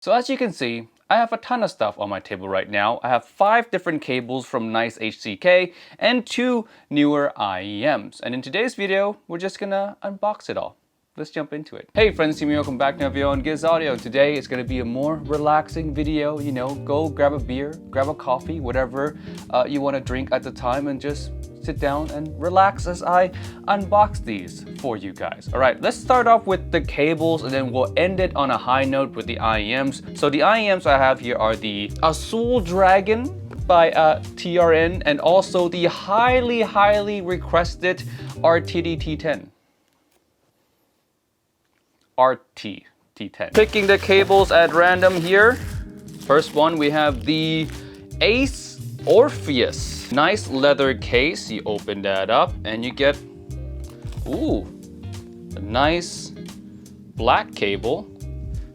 So as you can see, I have a ton of stuff on my table right now. I have 5 different cables from NiceHCK and 2 newer IEMs. And in today's video, we're just gonna unbox it all. Let's jump into it. Hey friends, Timmy, welcome back to another video on Giz Audio. Today it's gonna be a more relaxing video. You know, go grab a beer, grab a coffee, whatever you wanna drink at the time, and just sit down and relax as I unbox these for you guys. All right, let's start off with the cables and then we'll end it on a high note with the IEMs. So the IEMs I have here are the Azure Dragon by TRN and also the highly requested Artti T10. Artti T10. Picking the cables at random here. First one, we have the AceOrpheus. Nice leather case. You open that up and you get, ooh, a nice black cable.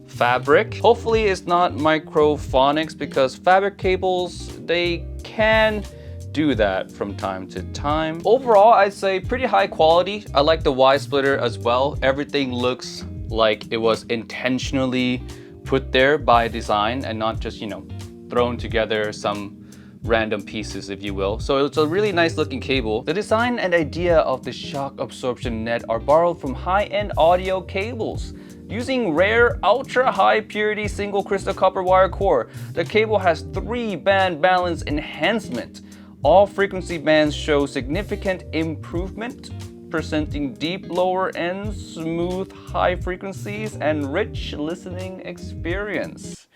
Fabric. Hopefully it's not microphonics because fabric cables, they can do that from time to time. Overall, I'd say pretty high quality. I like the Y splitter as well. Everything looks like it was intentionally put there by design and not just, you know, thrown together some random pieces, if you will. So it's a really nice looking cable. The design and idea of the shock absorption net are borrowed from high-end audio cables. Using rare, ultra-high purity single crystal copper wire core, the cable has 3-band balance enhancement. All frequency bands show significant improvement, presenting deep lower ends, smooth high frequencies, and rich listening experience.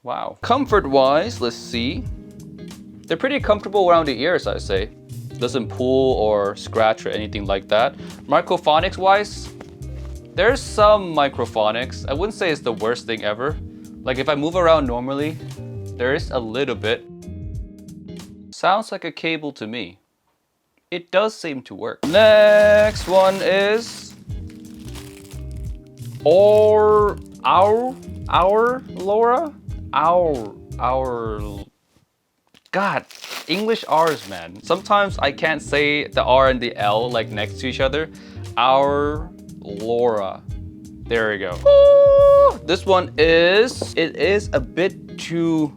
Wow. Comfort-wise, let's see. They're pretty comfortable around the ears, I'd say. Doesn't pull or scratch or anything like that. Microphonics-wise, there's some microphonics. I wouldn't say it's the worst thing ever. Like if I move around normally, there is a little bit. Sounds like a cable to me. It does seem to work. Next one is OurLaura? God, English R's, man. Sometimes I can't say the R and the L like next to each other. OurLaura. There we go. Ooh, this one is, it is a bit too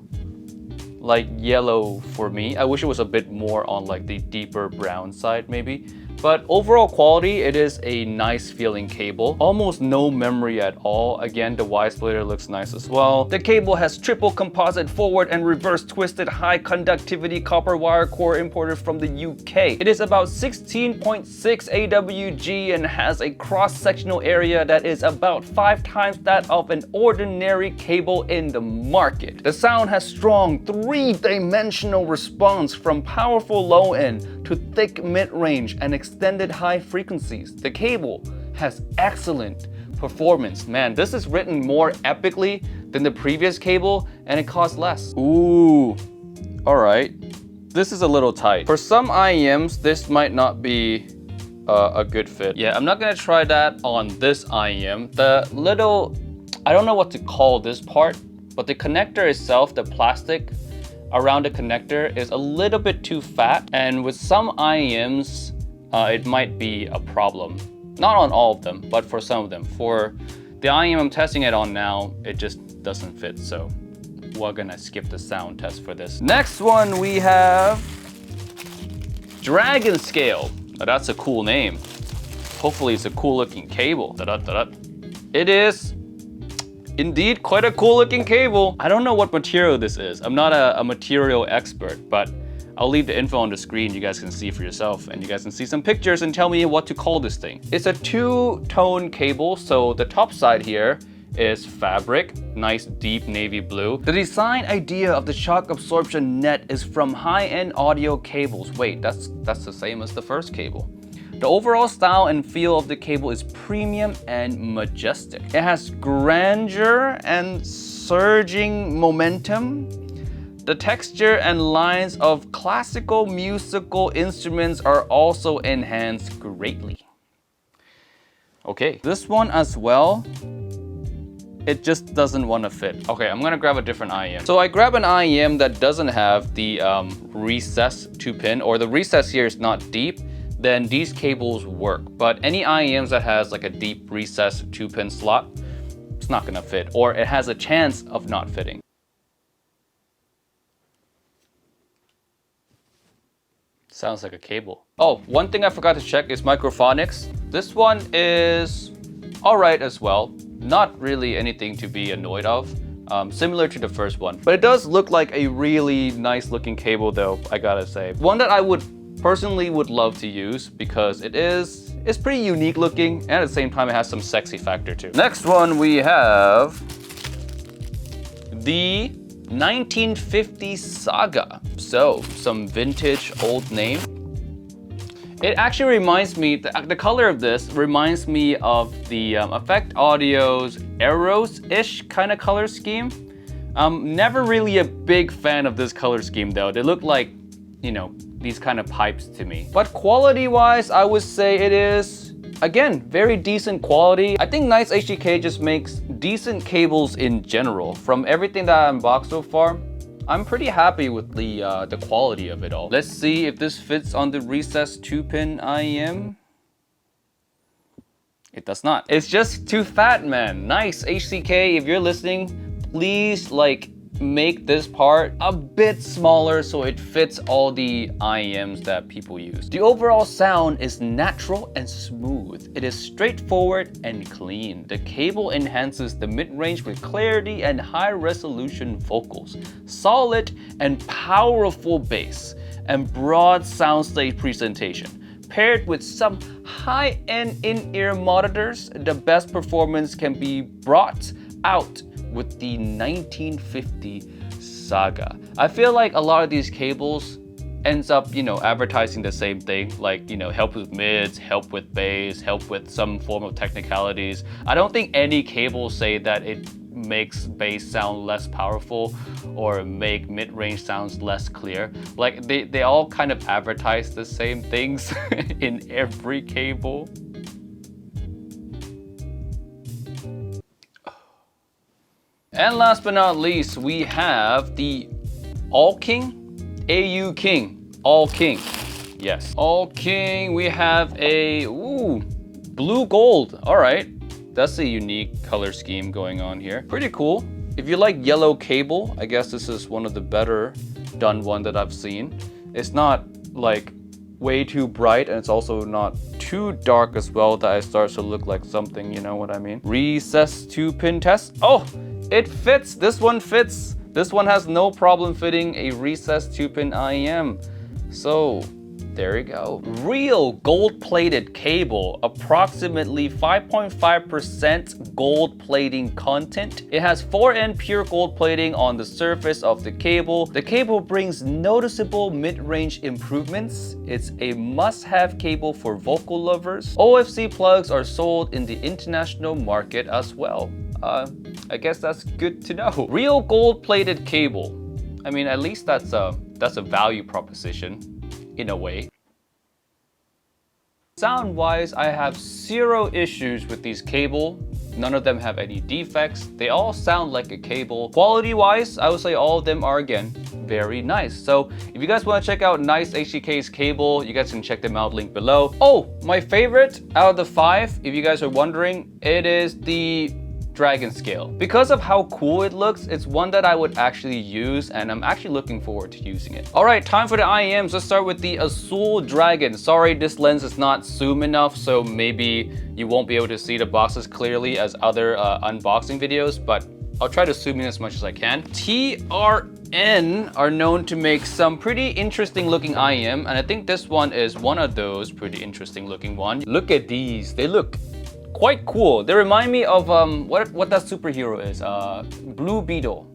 like yellow for me. I wish it was a bit more on like the deeper brown side maybe. But overall quality, it is a nice feeling cable. Almost no memory at all. Again, the Y splitter looks nice as well. The cable has triple composite forward and reverse twisted high conductivity copper wire core imported from the UK. It is about 16.6 AWG and has a cross-sectional area that is about 5 times that of an ordinary cable in the market. The sound has strong 3-dimensional response from powerful low end to thick mid-range and extended high frequencies. The cable has excellent performance. Man, this is written more epically than the previous cable and it costs less. Ooh, all right. This is a little tight. For some IEMs, this might not be a good fit. Yeah, I'm not gonna try that on this IEM. The little, I don't know what to call this part, but the connector itself, the plastic around the connector is a little bit too fat, and with some IEMs it might be a problem. Not on all of them, but for some of them. For the IEM I'm testing it on now, it just doesn't fit, so we're gonna skip the sound test for this. Next one we have Dragon Scale. Now, that's a cool name. Hopefully it's a cool looking cable. It is indeed quite a cool looking cable. I don't know what material this is. I'm not a material expert, but I'll leave the info on the screen. You guys can see for yourself and you guys can see some pictures and tell me what to call this thing. It's a 2-tone cable. So the top side here is fabric, nice deep navy blue. The design idea of the shock absorption net is from high-end audio cables. Wait, that's the same as the first cable. The overall style and feel of the cable is premium and majestic. It has grandeur and surging momentum. The texture and lines of classical musical instruments are also enhanced greatly. Okay, this one as well, it just doesn't want to fit. Okay, I'm gonna grab a different IEM. So I grab an IEM that doesn't have the recess 2-pin, or the recess here is not deep. then these cables work. But any IEMs that has like a deep recessed 2-pin slot, it's not gonna fit, or it has a chance of not fitting. Sounds like a cable. Oh, one thing I forgot to check is microphonics. This one is all right as well. Not really anything to be annoyed of. Similar to the first one. But it does look like a really nice looking cable though, I gotta say. One that I personally would love to use because it's pretty unique looking, and at the same time it has some sexy factor too. Next one we have the 1950 Saga. So some vintage old name. It actually reminds me, the color of this reminds me of the Effect Audio's Arrows-ish kind of color scheme. Never really a big fan of this color scheme though. They look like, you know, these kind of pipes to me. But quality-wise, I would say it is, again, very decent quality. I think NiceHCK just makes decent cables in general. From everything that I unboxed so far, I'm pretty happy with the quality of it all. Let's see if this fits on the recessed 2-pin IEM. It does not. It's just too fat, man. NiceHCK, if you're listening, please make this part a bit smaller so it fits all the IEMs that people use. The overall sound is natural and smooth. It is straightforward and clean. The cable enhances the mid-range with clarity and high-resolution vocals, solid and powerful bass, and broad soundstage presentation. Paired with some high-end in-ear monitors, the best performance can be brought out with the 1950 Saga. I feel like a lot of these cables ends up, you know, advertising the same thing, like, you know, help with mids, help with bass, help with some form of technicalities. I don't think any cables say that it makes bass sound less powerful or make mid-range sounds less clear. Like they all kind of advertise the same things in every cable. And last but not least, we have the AuKing, AuKing. Yes, AuKing. We have a blue gold. All right, that's a unique color scheme going on here. Pretty cool. If you like yellow cable, I guess this is one of the better done one that I've seen. It's not like way too bright, and it's also not too dark as well that it starts to look like something, you know what I mean? Recessed 2-pin test. Oh, it fits. This one fits. This one has no problem fitting a recessed 2-pin IEM. So there you go. Real gold-plated cable, approximately 5.5% gold plating content. It has 4N pure gold plating on the surface of the cable. The cable brings noticeable mid-range improvements. It's a must-have cable for vocal lovers. OFC plugs are sold in the international market as well. I guess that's good to know. Real gold-plated cable. I mean, at least that's a value proposition in a way. Sound-wise, I have zero issues with these cable. None of them have any defects. They all sound like a cable. Quality-wise, I would say all of them are, again, very nice. So if you guys want to check out NiceHCK's cable, you guys can check them out, link below. Oh, my favorite out of the 5, if you guys are wondering, it is the Dragon scale. Because of how cool it looks, it's one that I would actually use, and I'm actually looking forward to using it. All right, time for the IEMs. Let's start with the Azure Dragon. Sorry, this lens is not zoom enough, so maybe you won't be able to see the boxes clearly as other unboxing videos, but I'll try to zoom in as much as I can. TRN are known to make some pretty interesting looking IEM, and I think this one is one of those pretty interesting looking ones. Look at these, they look quite cool. They remind me of what that superhero is, Blue Beetle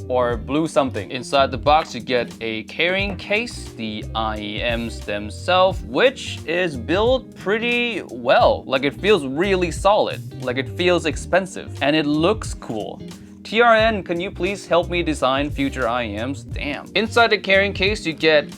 or Blue something. Inside the box you get a carrying case, the IEMs themselves, which is built pretty well. Like, it feels really solid, like it feels expensive, and it looks cool. TRN, can you please help me design future IEMs? Damn. Inside the carrying case you get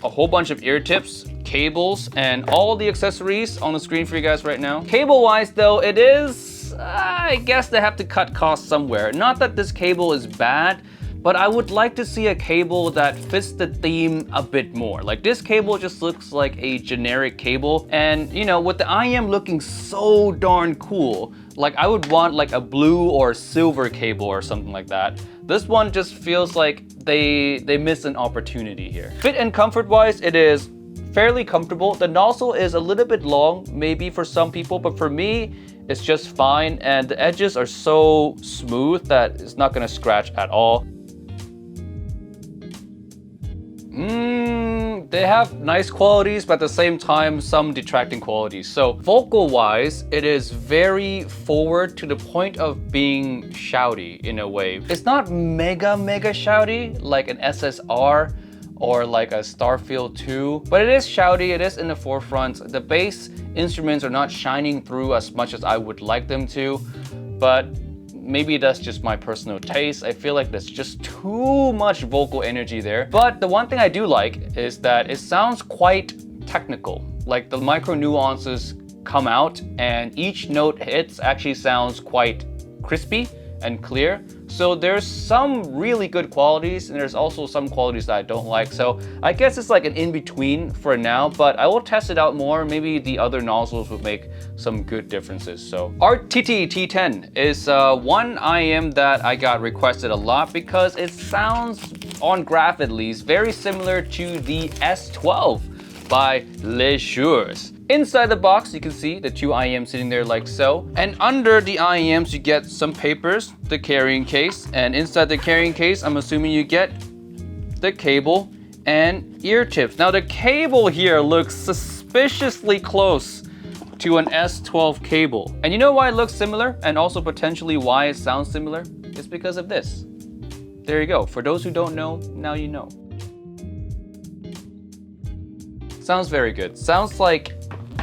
a whole bunch of ear tips, cables, and all the accessories on the screen for you guys right now. Cable wise though, it is, I guess they have to cut costs somewhere. Not that this cable is bad, but I would like to see a cable that fits the theme a bit more. Like this cable just looks like a generic cable, and you know, with the IM looking so darn cool, like I would want like a blue or silver cable or something like that. This one just feels like they missed an opportunity here. Fit and comfort wise, it is fairly comfortable. The nozzle is a little bit long, maybe for some people, but for me, it's just fine. And the edges are so smooth that it's not gonna scratch at all. They have nice qualities, but at the same time, some detracting qualities. So vocal-wise, it is very forward to the point of being shouty in a way. It's not mega shouty like an SSR or like a Starfield 2, but it is shouty, it is in the forefront. The bass instruments are not shining through as much as I would like them to, but maybe that's just my personal taste. I feel like there's just too much vocal energy there. But the one thing I do like is that it sounds quite technical. Like the micro nuances come out and each note hits actually sounds quite crispy and clear. So there's some really good qualities and there's also some qualities that I don't like. So I guess it's like an in-between for now, but I will test it out more. Maybe the other nozzles would make some good differences. So Artti T10 is one IM that I got requested a lot because it sounds, on graph at least, very similar to the S12 by Elysian. Inside the box, you can see the two IEMs sitting there like so. And under the IEMs, you get some papers, the carrying case. And inside the carrying case, I'm assuming you get the cable and ear tips. Now the cable here looks suspiciously close to an S12 cable. And you know why it looks similar? And also potentially why it sounds similar? It's because of this. There you go. For those who don't know, now you know. Sounds very good. Sounds like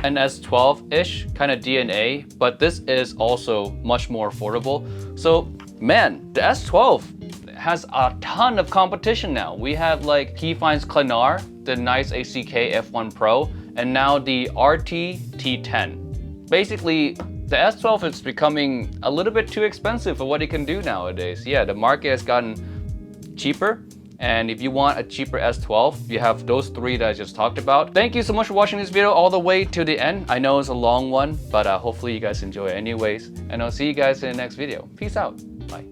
an S12-ish kind of DNA, but this is also much more affordable. So man, the S12 has a ton of competition now. We have like Keyfine's Clanar, the NiceHCK F1 Pro, and now the Artti T10. Basically, the S12 is becoming a little bit too expensive for what it can do nowadays. Yeah, the market has gotten cheaper. And if you want a cheaper S12, you have those three that I just talked about. Thank you so much for watching this video all the way to the end. I know it's a long one, but hopefully you guys enjoy it anyways. And I'll see you guys in the next video. Peace out. Bye.